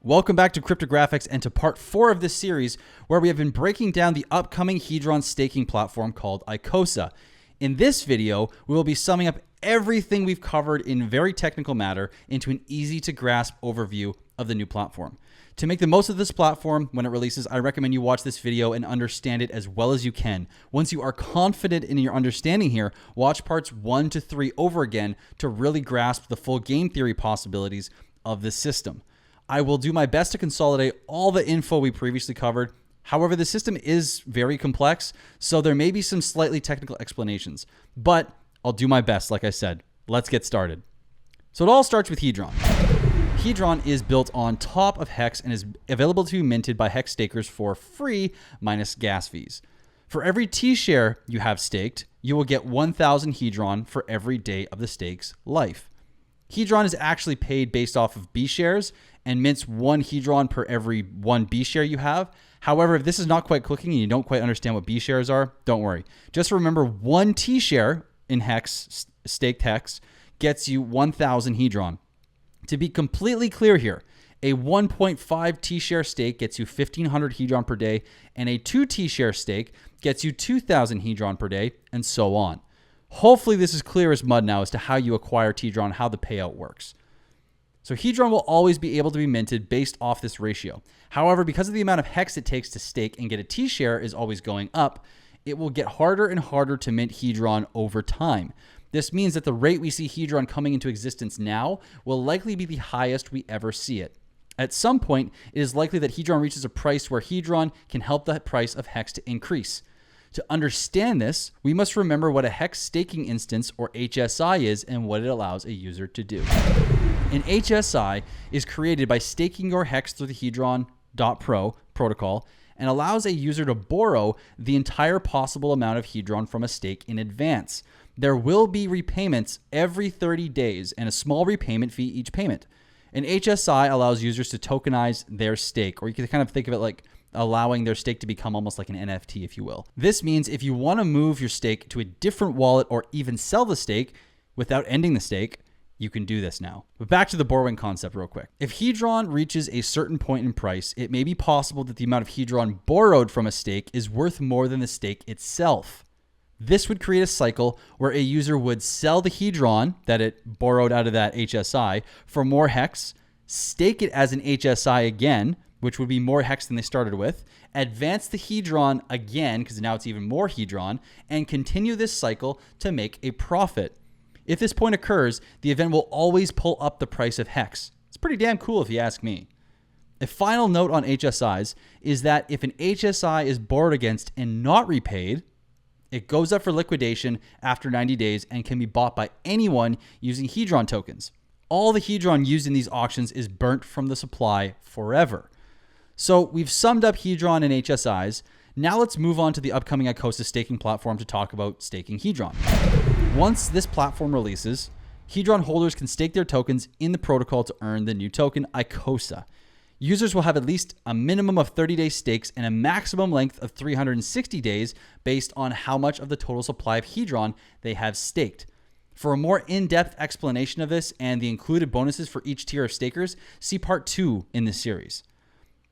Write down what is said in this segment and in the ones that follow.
Welcome back to Cryptographics and to part 4 of this series where we have been breaking down the upcoming HEDRON staking platform called Icosa. In this video, we will be summing up everything we've covered in very technical matter into an easy to grasp overview of the new platform. To make the most of this platform when it releases, I recommend you watch this video and understand it as well as you can. Once you are confident in your understanding here, watch parts 1 to 3 over again to really grasp the full game theory possibilities of this system. I will do my best to consolidate all the info we previously covered. However, the system is very complex, so there may be some slightly technical explanations, but I'll do my best, like I said. Let's get started. So it all starts with HEDRON. HEDRON is built on top of Hex and is available to be minted by Hex stakers for free minus gas fees. For every T-share you have staked, you will get 1,000 HEDRON for every day of the stake's life. HEDRON is actually paid based off of B shares and mints 1 HEDRON per every 1 B share you have. However, if this is not quite clicking and you don't quite understand what B shares are, don't worry. Just remember 1 T share in Hex, staked Hex, gets you 1,000 HEDRON. To be completely clear here, a 1.5 T share stake gets you 1,500 HEDRON per day, and a 2 T share stake gets you 2,000 HEDRON per day, and so on. Hopefully this is clear as mud now as to how you acquire HEDRON, how the payout works. So HEDRON will always be able to be minted based off this ratio. However, because of the amount of Hex it takes to stake and get a T share is always going up, it will get harder and harder to mint HEDRON over time. This means that the rate we see HEDRON coming into existence now will likely be the highest we ever see it. At some point, it is likely that HEDRON reaches a price where HEDRON can help the price of Hex to increase. To understand this, we must remember what a Hex staking instance, or HSI, is and what it allows a user to do. An HSI is created by staking your Hex through the HEDRON.pro protocol and allows a user to borrow the entire possible amount of HEDRON from a stake in advance. There will be repayments every 30 days and a small repayment fee each payment. An HSI allows users to tokenize their stake, or you can kind of think of it like allowing their stake to become almost like an NFT, if you will. This means if you want to move your stake to a different wallet or even sell the stake without ending the stake, you can do this now. But back to the borrowing concept real quick. If HEDRON reaches a certain point in price, it may be possible that the amount of HEDRON borrowed from a stake is worth more than the stake itself. This would create a cycle where a user would sell the HEDRON that it borrowed out of that HSI for more Hex, stake it as an HSI again, which would be more Hex than they started with, advance the HEDRON again, because now it's even more HEDRON, and continue this cycle to make a profit. If this point occurs, the event will always pull up the price of Hex. It's pretty damn cool if you ask me. A final note on HSIs is that if an HSI is borrowed against and not repaid, it goes up for liquidation after 90 days and can be bought by anyone using HEDRON tokens. All the HEDRON used in these auctions is burnt from the supply forever. So we've summed up HEDRON and HSIs. Now let's move on to the upcoming Icosa staking platform to talk about staking HEDRON. Once this platform releases, HEDRON holders can stake their tokens in the protocol to earn the new token, Icosa. Users will have at least a minimum of 30-day stakes and a maximum length of 360 days based on how much of the total supply of HEDRON they have staked. For a more in-depth explanation of this and the included bonuses for each tier of stakers, see part 2 in this series.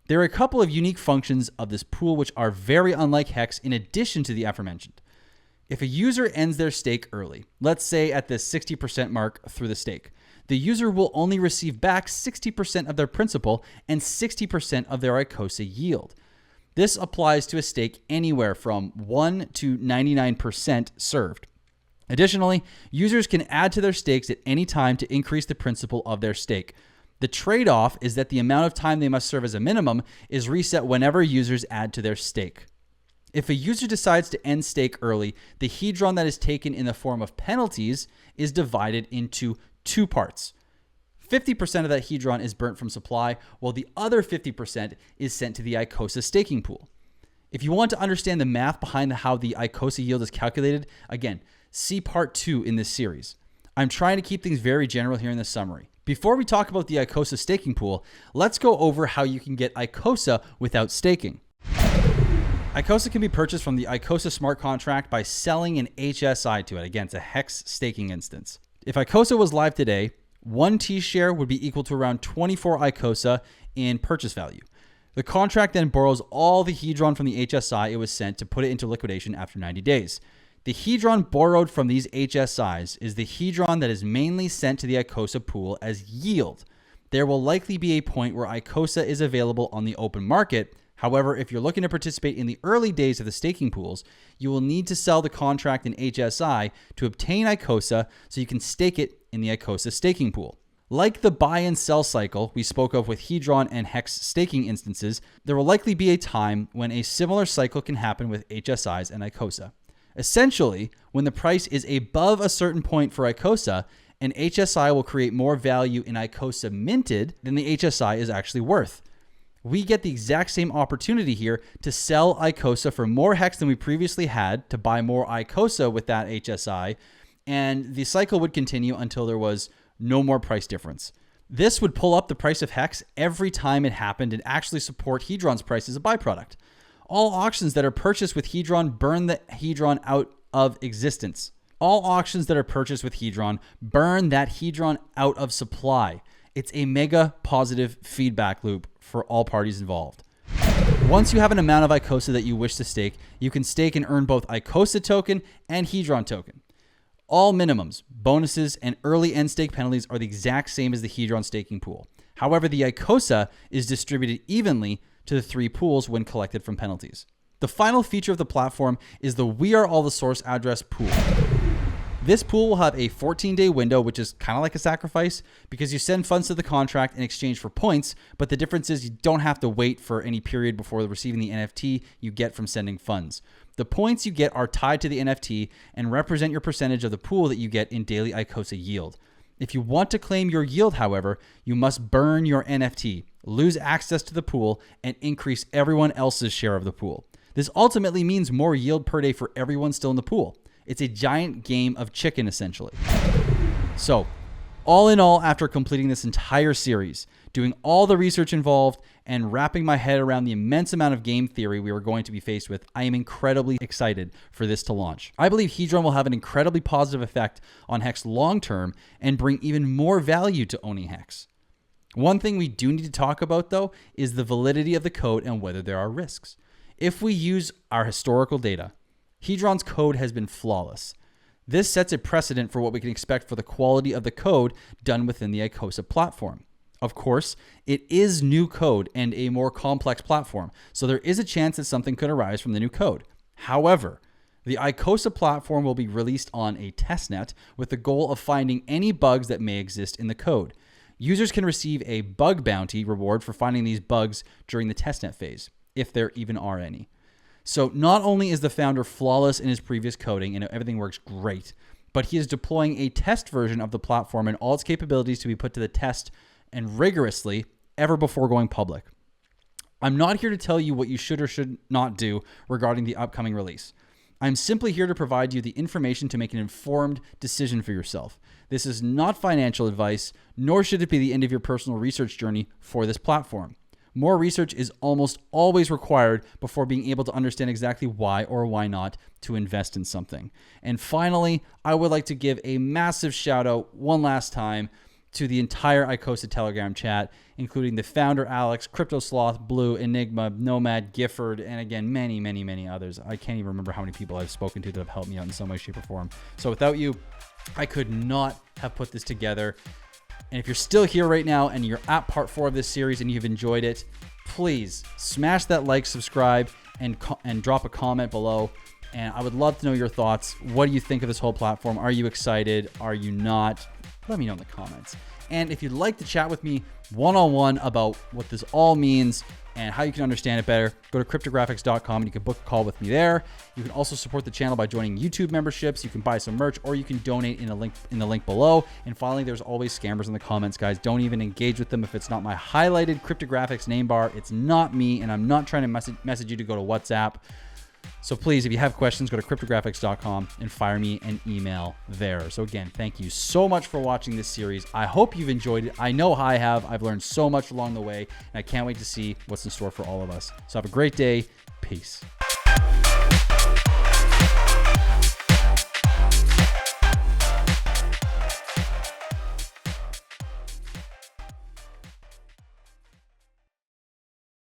There are a couple of unique functions of this pool which are very unlike Hex in addition to the aforementioned. If a user ends their stake early, let's say at the 60% mark through the stake, the user will only receive back 60% of their principal and 60% of their Icosa yield. This applies to a stake anywhere from 1 to 99% served. Additionally, users can add to their stakes at any time to increase the principal of their stake. The trade-off is that the amount of time they must serve as a minimum is reset whenever users add to their stake. If a user decides to end stake early, the HEDRON that is taken in the form of penalties is divided into 2 parts. 50% of that HEDRON is burnt from supply, while the other 50% is sent to the Icosa staking pool. If you want to understand the math behind how the Icosa yield is calculated, again, see part 2 in this series. I'm trying to keep things very general here in the summary. Before we talk about the Icosa staking pool, let's go over how you can get Icosa without staking. Icosa can be purchased from the Icosa smart contract by selling an HSI to it. Again, it's a Hex staking instance. If Icosa was live today, One T share would be equal to around 24 Icosa in purchase value. The contract then borrows all the HEDRON from the HSI it was sent to put it into liquidation after 90 days. The HEDRON borrowed from these HSIs is the HEDRON that is mainly sent to the Icosa pool as yield. There will likely be a point where Icosa is available on the open market. However, if you're looking to participate in the early days of the staking pools, you will need to sell the contract in HSI to obtain Icosa so you can stake it in the Icosa staking pool. Like the buy and sell cycle we spoke of with HEDRON and HEX staking instances, there will likely be a time when a similar cycle can happen with HSIs and Icosa. Essentially, when the price is above a certain point for Icosa, an HSI will create more value in Icosa minted than the HSI is actually worth. We get the exact same opportunity here to sell Icosa for more HEX than we previously had to buy more Icosa with that HSI, and the cycle would continue until there was no more price difference. This would pull up the price of HEX every time it happened and actually support HEDRON's price as a byproduct. All auctions that are purchased with HEDRON burn the HEDRON out of existence. All auctions that are purchased with HEDRON burn that HEDRON out of supply. It's a mega positive feedback loop for all parties involved. Once you have an amount of Icosa that you wish to stake, you can stake and earn both Icosa token and HEDRON token. All minimums, bonuses, and early end stake penalties are the exact same as the HEDRON staking pool. However, the Icosa is distributed evenly to the three pools when collected from penalties. The final feature of the platform is the We Are All the Source Address pool. This pool will have a 14-day window, which is kind of like a sacrifice because you send funds to the contract in exchange for points, but the difference is you don't have to wait for any period before receiving the NFT you get from sending funds. The points you get are tied to the NFT and represent your percentage of the pool that you get in daily Icosa yield. If you want to claim your yield, however, you must burn your NFT, lose access to the pool, and increase everyone else's share of the pool. This ultimately means more yield per day for everyone still in the pool. It's a giant game of chicken, essentially. So, all in all, after completing this entire series, doing all the research involved, and wrapping my head around the immense amount of game theory we were going to be faced with, I am incredibly excited for this to launch. I believe HEDRON will have an incredibly positive effect on HEX long-term and bring even more value to owning HEX. One thing we do need to talk about, though, is the validity of the code and whether there are risks. If we use our historical data, HEDRON's code has been flawless. This sets a precedent for what we can expect for the quality of the code done within the Icosa platform. Of course, it is new code and a more complex platform, so there is a chance that something could arise from the new code. However, the Icosa platform will be released on a testnet with the goal of finding any bugs that may exist in the code. Users can receive a bug bounty reward for finding these bugs during the testnet phase, if there even are any. So not only is the founder flawless in his previous coding and everything works great, but he is deploying a test version of the platform and all its capabilities to be put to the test and rigorously ever before going public. I'm not here to tell you what you should or should not do regarding the upcoming release. I'm simply here to provide you the information to make an informed decision for yourself. This is not financial advice, nor should it be the end of your personal research journey for this platform. More research is almost always required before being able to understand exactly why or why not to invest in something. And finally, I would like to give a massive shout out one last time to the entire Icosa Telegram chat, including the founder Alex, Crypto Sloth, Blue, Enigma, Nomad, Gifford, and again, many, many, many others. I can't even remember how many people I've spoken to that have helped me out in some way, shape, or form. So without you, I could not have put this together. And if you're still here right now and you're at part 4 of this series and you've enjoyed it, please smash that like, subscribe, and drop a comment below. And I would love to know your thoughts. What do you think of this whole platform? Are you excited? Are you not? Let me know in the comments. And if you'd like to chat with me one-on-one about what this all means and how you can understand it better, go to cryptographics.com and you can book a call with me there. You can also support the channel by joining YouTube memberships. You can buy some merch or you can donate in the link below. And finally, there's always scammers in the comments, guys. Don't even engage with them if it's not my highlighted cryptographics name bar. It's not me, and I'm not trying to message you to go to WhatsApp. So please, if you have questions, go to cryptographics.com and fire me an email there. So again, thank you so much for watching this series. I hope you've enjoyed it. I know I have. I've learned so much along the way, and I can't wait to see what's in store for all of us. So have a great day. Peace.